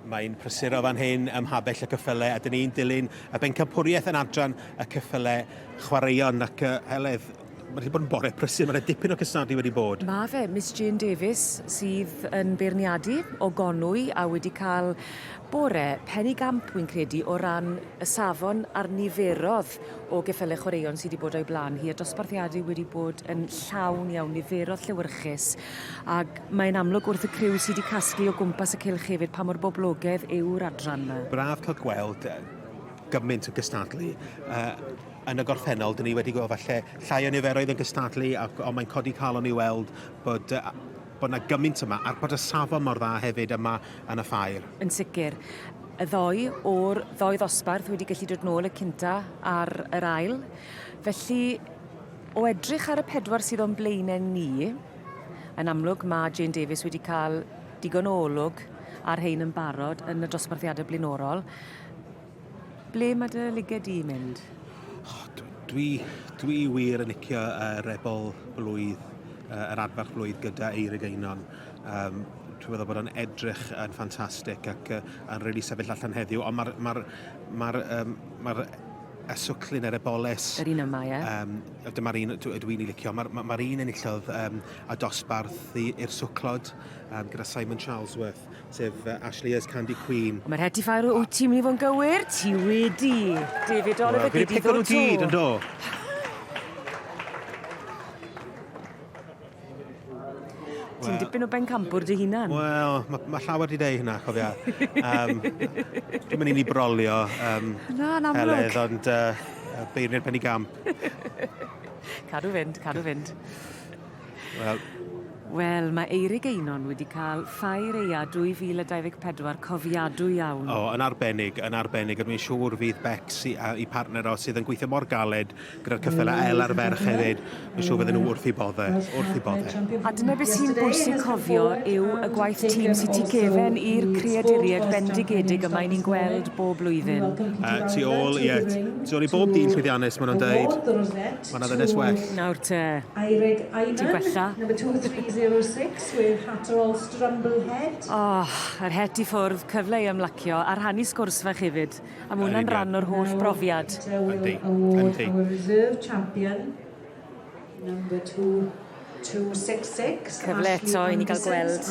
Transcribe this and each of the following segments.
Mae'n prysuro fan hyn ym mhabell y ceffylau, a dyn ni'n dilyn y Pencampwriaeth yn adran y Ceffylau Chwaraeon ac Heledd. Mae wedi bod yn bore prysur, mae'n dipyn o cystadlu wedi bod. Mae fe, Miss Jane Davies sydd yn beirniadu o Gonwy a wedi cael bore Pencampwriaeth wy'n credu o ran y safon a'r niferodd o Ceffylau Chwaraeon sydd wedi bod o'i blaen hi. A dosbarthiadau wedi bod yn llawn iawn, niferodd llewyrchus. Ac mae'n amlwg wrth y criw sydd wedi casglu o gwmpas y cylch hefyd pa mor boblogaidd yw'r adran yma. Braf cael gweld gymaint o gystadlu. Yn y gorffennol, dyn ni wedi gweld falle llai o niferoedd yn gystadlu, ond mae'n codi calon i weld bod yna gymaint yma, a bod y safon mor dda hefyd yma yn y ffair. Yn sicr. Y ddoi o'r ddoi ddosbarth wedi gallu dod nôl y cynta ar yr ail. Felly, o edrych ar y pedwar sydd o'n blaenau ni, yn amlwg mae Jane Davies wedi cael digon o olwg ar hein yn barod yn y dosbarthiadau blaenorol. Ble mae dy liged i mynd? Dwi wir yn licio rebol blwydd, yr adfarch blwydd gyda Eirig Einon. Dwi'n meddwl bod o'n edrych yn ffantastig ac yn rili sefyll allan heddiw, ond mae'r swclyn yr eboles... Yr un yma, ie? Dyma'r un dwi'n ei licio. Mae'r un enillodd a dosbarth i'r swclod gyda Simon Charlesworth, sef Ashley's Candy Queen. Mae'r heti ffair o ti'n mynd i fod yn gywir? Ti wedi. David Oliver gyd i ddod o to. Yn do. Ti'n dipyn o Pencampwr dy hunan? Wel, mae llawer wedi dweud hynna, cofia. Dwi'n mynd i ni brolio Heledd, ond beirni'r Pencampwriaeth. Cadw fynd. Wel, mae Eirig Einon wedi cael ffair eia 2024 cofiadwy iawn. Yn arbennig. A dwi'n siŵr fydd Bex i partner o sydd yn gweithio mor galed gyda'r ceffylau a'r ferch hefyd. Dwi'n siŵr fydden nhw wrth i bodde. A dyna beth sy'n bwysig cofio yw y gwaith tîm sydd ti gefen i'r creaduriaid bendigedig yma ni'n gweld bob blwyddyn. Tu ôl i bob dyn llwyddiannus, maen nhw'n dweud. Maen nhw'n ddynes well. Nawr te, ti'n gwella? Number 2306 with Hatterall Strumblehead. Yr het i ffwrdd, cyfle i ymlacio, ar rhannu sgwrs fe hefyd. A mae hwnna'n rhan o'r holl brofiad. Yndi. Our reserve champion, number 2266. Cyfle eto i ni gael gweld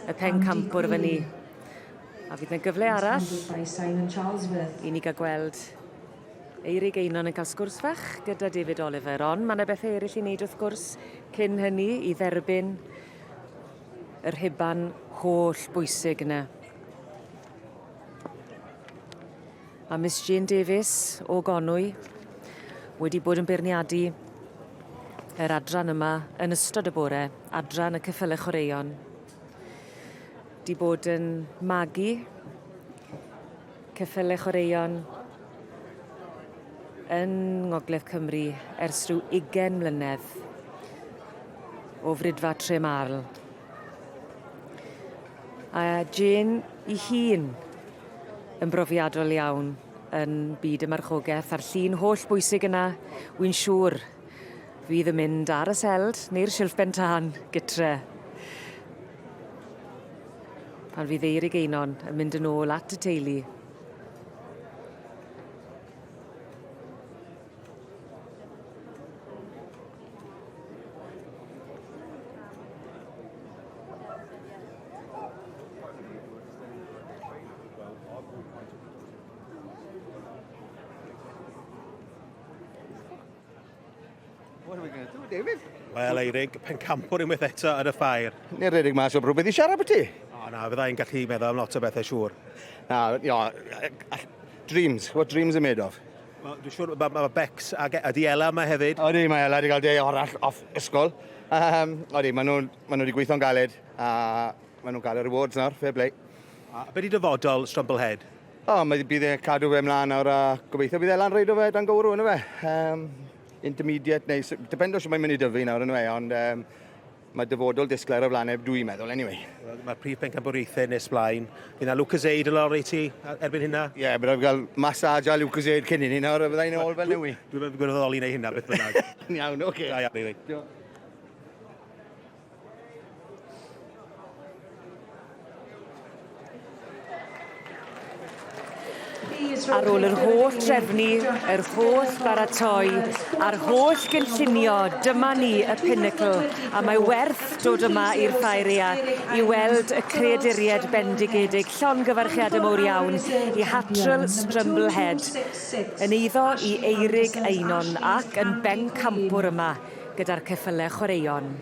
y Pencampwr fyny. A fydd yna gyfle arall i ni gael gweld Eirig Einon yn cael sgwrs fach gyda David Oliver, ond mae yna bethau eraill i wneud wrth gwrs cyn hynny i dderbyn yr rhiban holl bwysig yna. A Miss Jane Davies o Gonwy wedi bod yn beirniadu yr adran yma yn ystod y bore, adran y Ceffylau Chwaraeon. Di bod yn magu Ceffylau Chwaraeon yn Ngogledd Cymru ers rhyw 20 mlynedd o Frydfa Tremarl. A Jane ei hun yn brofiadol iawn yn byd y marchogaeth a'r llun holl bwysig yna, wy'n siŵr fydd yn mynd ar y seld neu'r silff ben tân gytre. Pan fydd Eirig Einon yn mynd yn ôl at y teulu. What are we going to do, David? Wel, Eirig, Pencampwr unwaith eto yn y ffair. Ni'n redeg mas o rhywbeth i siarad beth ti? Na, fyddai'n gallu meddwl am lot o bethau siŵr. Dreams. What dreams are made of? Wel, dwi'n siŵr mae Bex a ydi Ela yma hefyd. Odi, mae Ela wedi cael dei arall off ysgol. Odi, maen nhw wedi gweithio'n galed a maen nhw'n cael y rewards nawr, fair play. A be di dyfodol Strumblehead? Bydd e cadw fe mlaen nawr a gobeithio bydd Ela'n reid o fe dan gywrw yn y fe. Intermediate neu... Depend o sy'n mae'n mynd i dyfu nawr yn y fe, ond mae dyfodol disglair o flaneb dwi'n meddwl, anyway. Mae'r prif Pencampwriaethau nes blaen. Fydd yna Lucasade yn lor i ti erbyn hynna? Ie, bydd e'n cael massage a Lucasade cyn i ni nawr, a byddai'n ôl fel newi. Dwi'n meddwl gwirfoddoli neu hynna, beth bynnag. Iawn, oce. Da iawn, rili. Ar ôl yr holl trefnu, yr holl baratoi, a'r holl gynllunio, dyma ni y Pinnacle, a mae werth dod yma i'r ffairia i weld y creaduried bendigedig llongyfarchiadau mawr iawn i Hattrell Strumblehead, yn eiddo i Eirig Einon ac yn Pencampwr yma gyda'r ceffylau chwaraeon.